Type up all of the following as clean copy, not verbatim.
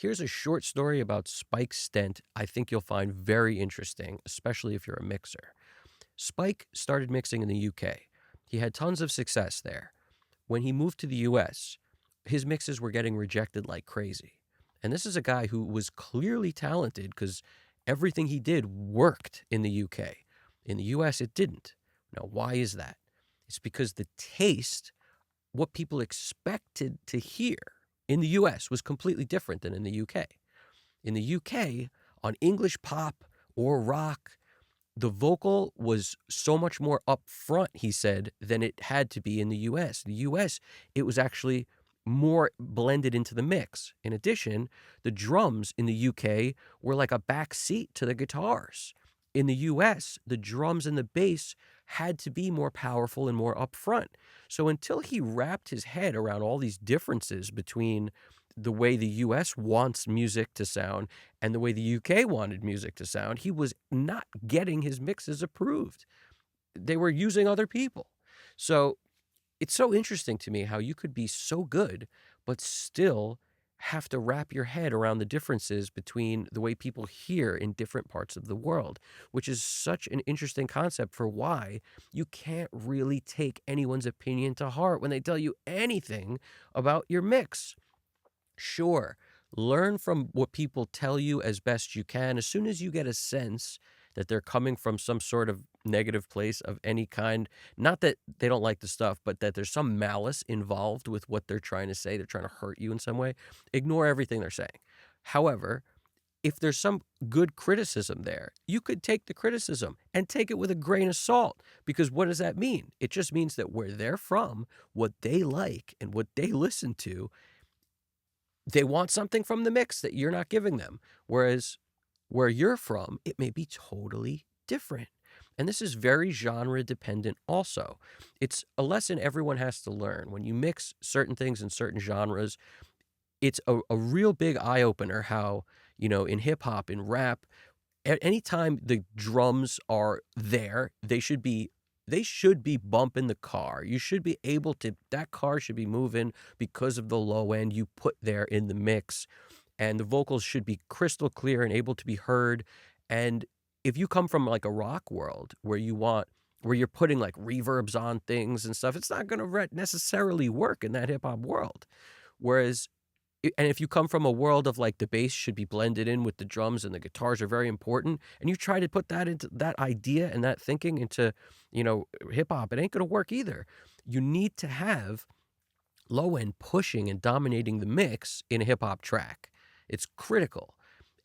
Here's a short story about Spike Stent I think you'll find very interesting, especially if you're a mixer. Spike started mixing in the UK. He had tons of success there. When he moved to the US, his mixes were getting rejected like crazy. And this is a guy who was clearly talented because everything he did worked in the UK. In the US, it didn't. Now, why is that? It's because the taste, what people expected to hear in the US, was completely different than in the UK. In the UK, on English pop or rock, the vocal was so much more upfront, he said, than it had to be in the US. The US, it was actually more blended into the mix. In addition, the drums in the UK were like a back seat to the guitars. In the US, the drums and the bass had to be more powerful and more upfront. So until he wrapped his head around all these differences between the way the US wants music to sound and the way the UK wanted music to sound, he was not getting his mixes approved. They were using other people. So it's so interesting to me how you could be so good, but still have to wrap your head around the differences between the way people hear in different parts of the world, which is such an interesting concept for why you can't really take anyone's opinion to heart when they tell you anything about your mix. Sure, learn from what people tell you as best you can. As soon as you get a sense that they're coming from some sort of negative place of any kind, not that they don't like the stuff, but that there's some malice involved with what they're trying to say, they're trying to hurt you in some way, ignore everything they're saying. However, if there's some good criticism there, you could take the criticism and take it with a grain of salt. Because what does that mean? It just means that where they're from, what they like and what they listen to, they want something from the mix that you're not giving them. Whereas where you're from, it may be totally different. And this is very genre dependent also. It's a lesson everyone has to learn. When you mix certain things in certain genres, it's a real big eye opener how, in hip hop, in rap, anytime the drums are there, they should be bumping the car. You should be able to, that car should be moving because of the low end you put there in the mix. And the vocals should be crystal clear and able to be heard. And if you come from like a rock world where you're putting like reverbs on things and stuff, it's not going to necessarily work in that hip hop world. Whereas and if you come from a world of like the bass should be blended in with the drums and the guitars are very important, and you try to put that into that idea and that thinking into, hip hop, it ain't gonna work either. You need to have low end pushing and dominating the mix in a hip hop track. It's critical.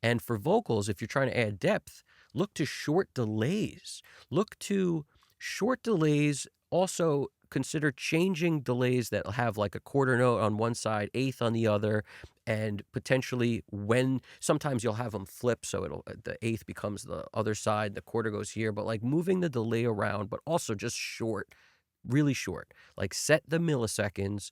And for vocals, if you're trying to add depth, look to short delays. Look to short delays. Also consider changing delays that have like a quarter note on one side, eighth on the other, and potentially when sometimes you'll have them flip so the eighth becomes the other side, the quarter goes here, but like moving the delay around, but also just short, really short. Like set the milliseconds,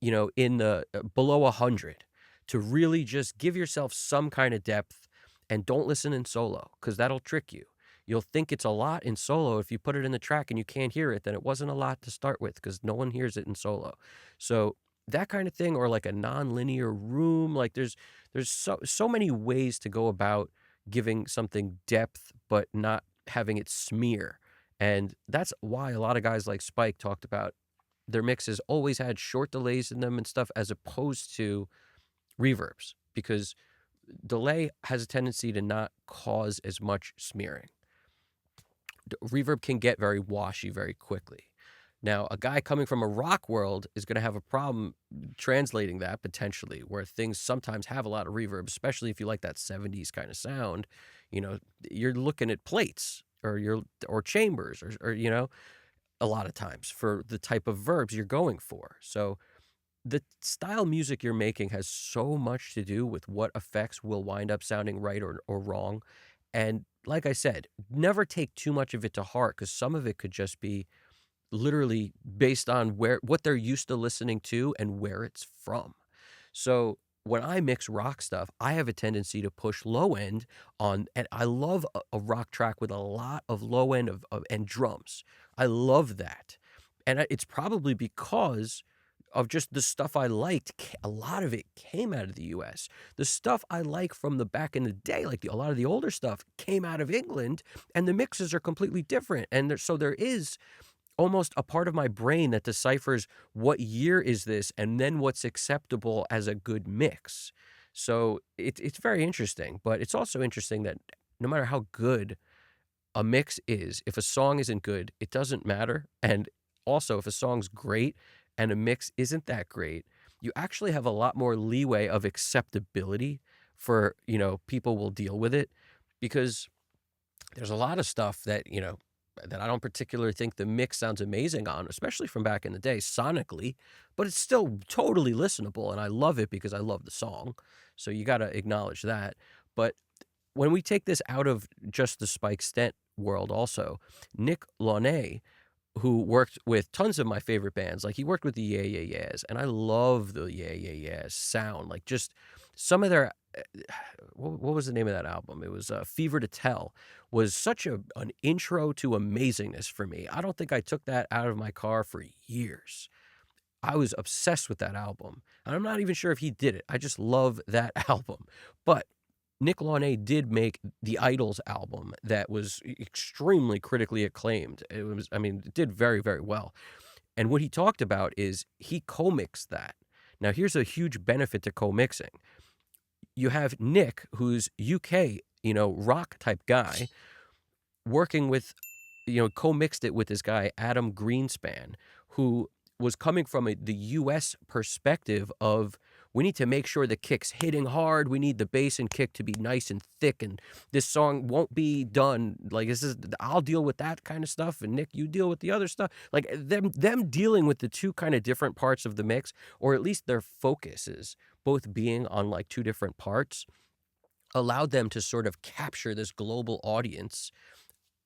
in the below 100 to really just give yourself some kind of depth, and don't listen in solo because that'll trick you. You'll think it's a lot in solo. If you put it in the track and you can't hear it, then it wasn't a lot to start with because no one hears it in solo. So that kind of thing, or like a non-linear room, like there's so many ways to go about giving something depth but not having it smear. And that's why a lot of guys like Spike talked about their mixes always had short delays in them and stuff as opposed to reverbs, because delay has a tendency to not cause as much smearing. Reverb can get very washy very quickly. Now, a guy coming from a rock world is going to have a problem translating that potentially, where things sometimes have a lot of reverb, especially if you like that 70s kind of sound. You're looking at plates or chambers or a lot of times for the type of verbs you're going for. So the style music you're making has so much to do with what effects will wind up sounding right or wrong. And like I said, never take too much of it to heart because some of it could just be literally based on what they're used to listening to and where it's from. So when I mix rock stuff, I have a tendency to push low end on, and I love a rock track with a lot of low end and drums. I love that. And it's probably because of just the stuff I liked, a lot of it came out of the US. The stuff I like from the back in the day, like a lot of the older stuff, came out of England, and the mixes are completely different. And so there is almost a part of my brain that deciphers what year is this and then what's acceptable as a good mix. So it's very interesting, but it's also interesting that no matter how good a mix is, if a song isn't good, it doesn't matter. And also, if a song's great and a mix isn't that great, you actually have a lot more leeway of acceptability for, people will deal with it because there's a lot of stuff that I don't particularly think the mix sounds amazing on, especially from back in the day sonically, but it's still totally listenable and I love it because I love the song. So you got to acknowledge that. But when we take this out of just the Spike Stent world also, Nick Launay, who worked with tons of my favorite bands, like he worked with the Yeah Yeah Yeahs, and I love the Yeah Yeah Yeahs sound, like just some of their what was the name of that album? It was Fever to Tell was such an intro to amazingness for me. I don't think I took that out of my car for years. I was obsessed with that album. And I'm not even sure if he did it. I just love that album. But Nick Launay did make the Idols album that was extremely critically acclaimed. It did very, very well. And what he talked about is he co-mixed that. Now, here's a huge benefit to co-mixing. You have Nick, who's UK, rock type guy, working with, co-mixed it with this guy, Adam Greenspan, who was coming from the US perspective of we need to make sure the kick's hitting hard. We need the bass and kick to be nice and thick. And this song won't be done. Like I'll deal with that kind of stuff. And Nick, you deal with the other stuff. Like them dealing with the two kind of different parts of the mix, or at least their focuses both being on like two different parts, allowed them to sort of capture this global audience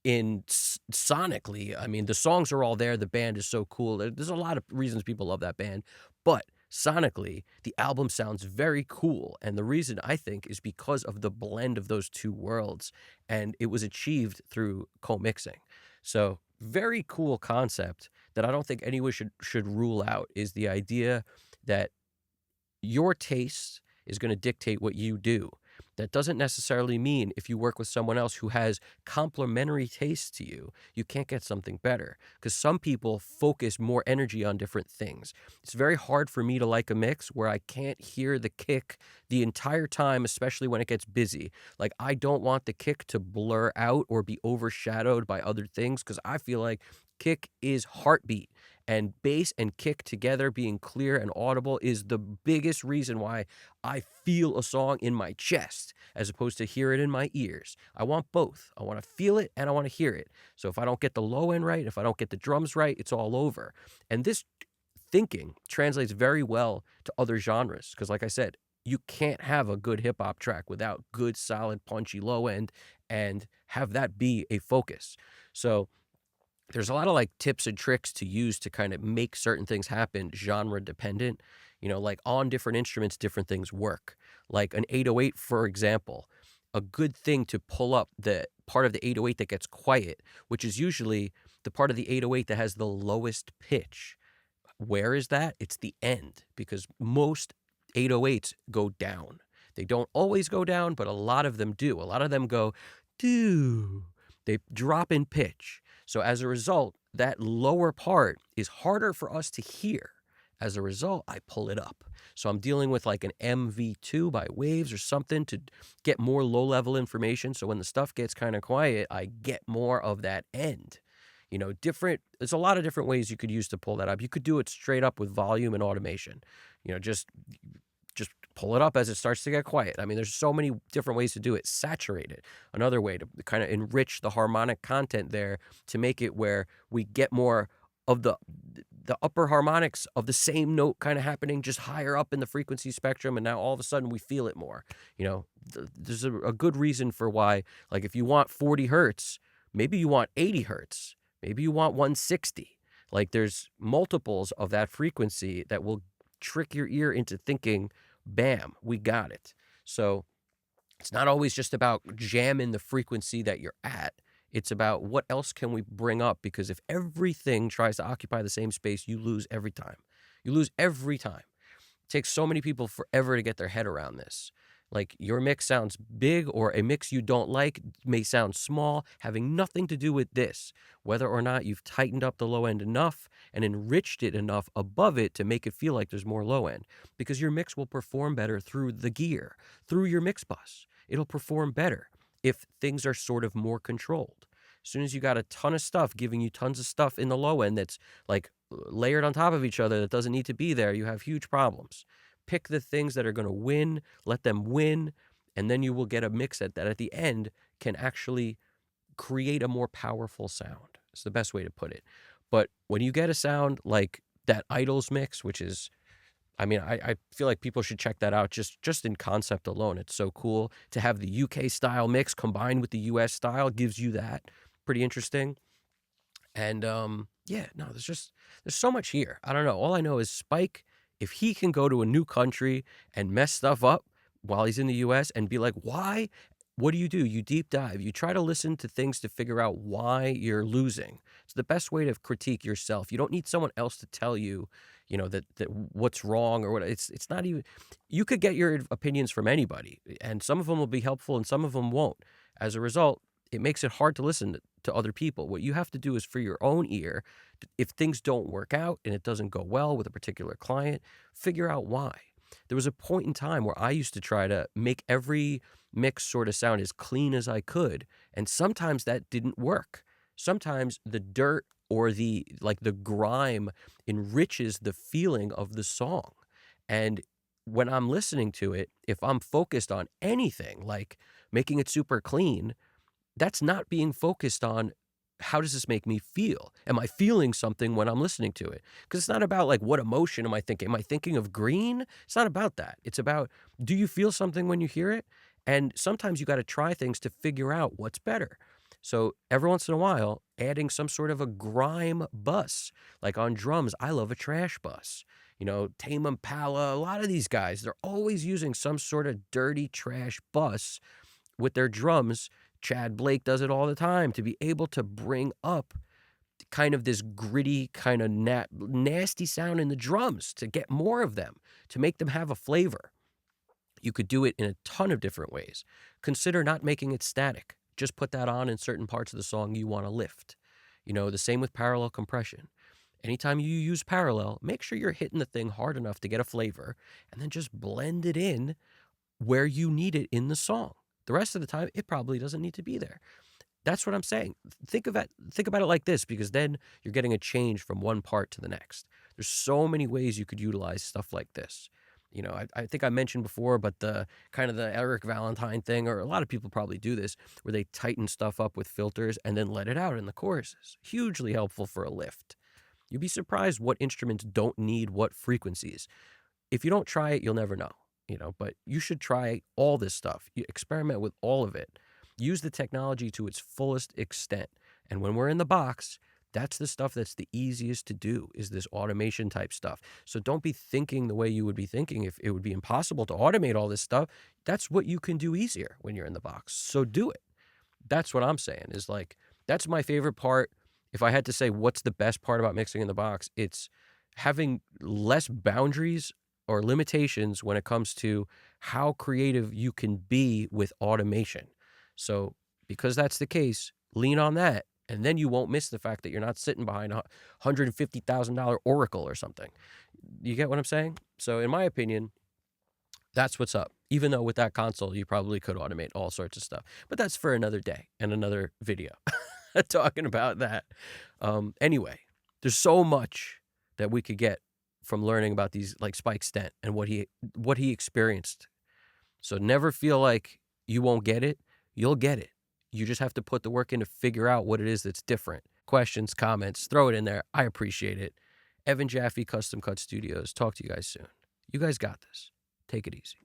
sonically. I mean, the songs are all there. The band is so cool. There's a lot of reasons people love that band, but sonically, the album sounds very cool. And the reason I think is because of the blend of those two worlds, and it was achieved through co-mixing. So very cool concept that I don't think anyone should rule out is the idea that your taste is going to dictate what you do. That doesn't necessarily mean if you work with someone else who has complementary tastes to you, you can't get something better. Because some people focus more energy on different things. It's very hard for me to like a mix where I can't hear the kick the entire time, especially when it gets busy. Like, I don't want the kick to blur out or be overshadowed by other things because I feel like kick is heartbeat. And bass and kick together being clear and audible is the biggest reason why I feel a song in my chest as opposed to hear it in my ears. I want both. I want to feel it and I want to hear it. So if I don't get the low end right, if I don't get the drums right, it's all over. And this thinking translates very well to other genres because, like I said, you can't have a good hip hop track without good, solid, punchy low end and have that be a focus. So there's a lot of like tips and tricks to use to kind of make certain things happen genre dependent. Like on different instruments, different things work. Like an 808, for example, a good thing to pull up the part of the 808 that gets quiet, which is usually the part of the 808 that has the lowest pitch. Where is that? It's the end because most 808s go down. They don't always go down, but a lot of them do. A lot of them go, do. They drop in pitch. So as a result, that lower part is harder for us to hear. As a result, I pull it up. So I'm dealing with like an MV2 by Waves or something to get more low-level information. So when the stuff gets kind of quiet, I get more of that end. There's a lot of different ways you could use to pull that up. You could do it straight up with volume and automation. Just pull it up as it starts to get quiet. I mean, there's so many different ways to do it. Saturate it. Another way to kind of enrich the harmonic content there to make it where we get more of the upper harmonics of the same note kind of happening just higher up in the frequency spectrum, and now all of a sudden we feel it more. There's a good reason for why, like if you want 40 hertz, maybe you want 80 hertz, maybe you want 160. Like there's multiples of that frequency that will trick your ear into thinking, bam, we got it. So it's not always just about jamming the frequency that you're at. It's about what else can we bring up? Because if everything tries to occupy the same space, you lose every time. You lose every time. It takes so many people forever to get their head around this. Like, your mix sounds big, or a mix you don't like may sound small, having nothing to do with this, whether or not you've tightened up the low end enough and enriched it enough above it to make it feel like there's more low end, because your mix will perform better through the gear, through your mix bus. It'll perform better if things are sort of more controlled. As soon as you got a ton of stuff giving you tons of stuff in the low end that's like layered on top of each other that doesn't need to be there, you have huge problems. Pick the things that are going to win, let them win, and then you will get a mix that at the end can actually create a more powerful sound. It's the best way to put it. But when you get a sound like that Idols mix, which is, I mean, I feel like people should check that out just in concept alone. It's so cool to have the UK style mix combined with the US style. Gives you that. Pretty interesting. And yeah, no, there's so much here. I don't know. All I know is Spike, if he can go to a new country and mess stuff up while he's in the US and be like, why? What do? You deep dive. You try to listen to things to figure out why you're losing. It's the best way to critique yourself. You don't need someone else to tell you, that what's wrong or what. It's not even. You could get your opinions from anybody, and some of them will be helpful and some of them won't. As a result, it makes it hard to listen to other people. What you have to do is, for your own ear, if things don't work out and it doesn't go well with a particular client, figure out why. There was a point in time where I used to try to make every mix sort of sound as clean as I could, and sometimes that didn't work. Sometimes the dirt or the grime enriches the feeling of the song. And when I'm listening to it, if I'm focused on anything like making it super clean, that's not being focused on how does this make me feel? Am I feeling something when I'm listening to it? Because it's not about like what emotion am I thinking? Am I thinking of green? It's not about that. It's about, do you feel something when you hear it? And sometimes you got to try things to figure out what's better. So every once in a while, adding some sort of a grime bus, like on drums, I love a trash bus. Tame Impala, a lot of these guys, they're always using some sort of dirty trash bus with their drums. Chad Blake does it all the time to be able to bring up kind of this gritty, kind of nasty sound in the drums, to get more of them, to make them have a flavor. You could do it in a ton of different ways. Consider not making it static. Just put that on in certain parts of the song you want to lift. The same with parallel compression. Anytime you use parallel, make sure you're hitting the thing hard enough to get a flavor, and then just blend it in where you need it in the song. The rest of the time, it probably doesn't need to be there. That's what I'm saying. Think about it like this, because then you're getting a change from one part to the next. There's so many ways you could utilize stuff like this. I think I mentioned before, but the kind of the Eric Valentine thing, or a lot of people probably do this, where they tighten stuff up with filters and then let it out in the choruses. Hugely helpful for a lift. You'd be surprised what instruments don't need what frequencies. If you don't try it, you'll never know. But you should try all this stuff. You experiment with all of it. Use the technology to its fullest extent. And when we're in the box, that's the stuff that's the easiest to do, is this automation type stuff. So don't be thinking the way you would be thinking if it would be impossible to automate all this stuff. That's what you can do easier when you're in the box. So do it. That's what I'm saying, is like, that's my favorite part. If I had to say what's the best part about mixing in the box, it's having less boundaries or limitations when it comes to how creative you can be with automation. So because that's the case, lean on that, and then you won't miss the fact that you're not sitting behind a $150,000 Oracle or something. You get what I'm saying? So in my opinion, that's what's up. Even though with that console, you probably could automate all sorts of stuff. But that's for another day and another video talking about that. Anyway, there's so much that we could get from learning about these, like Spike Stent and what he experienced. So never feel like you won't get it. You'll get it. You just have to put the work in to figure out what it is that's different. Questions, comments, throw it in there. I appreciate it. Evan Jaffe, Custom Cut Studios. Talk to you guys soon. You guys got this. Take it easy.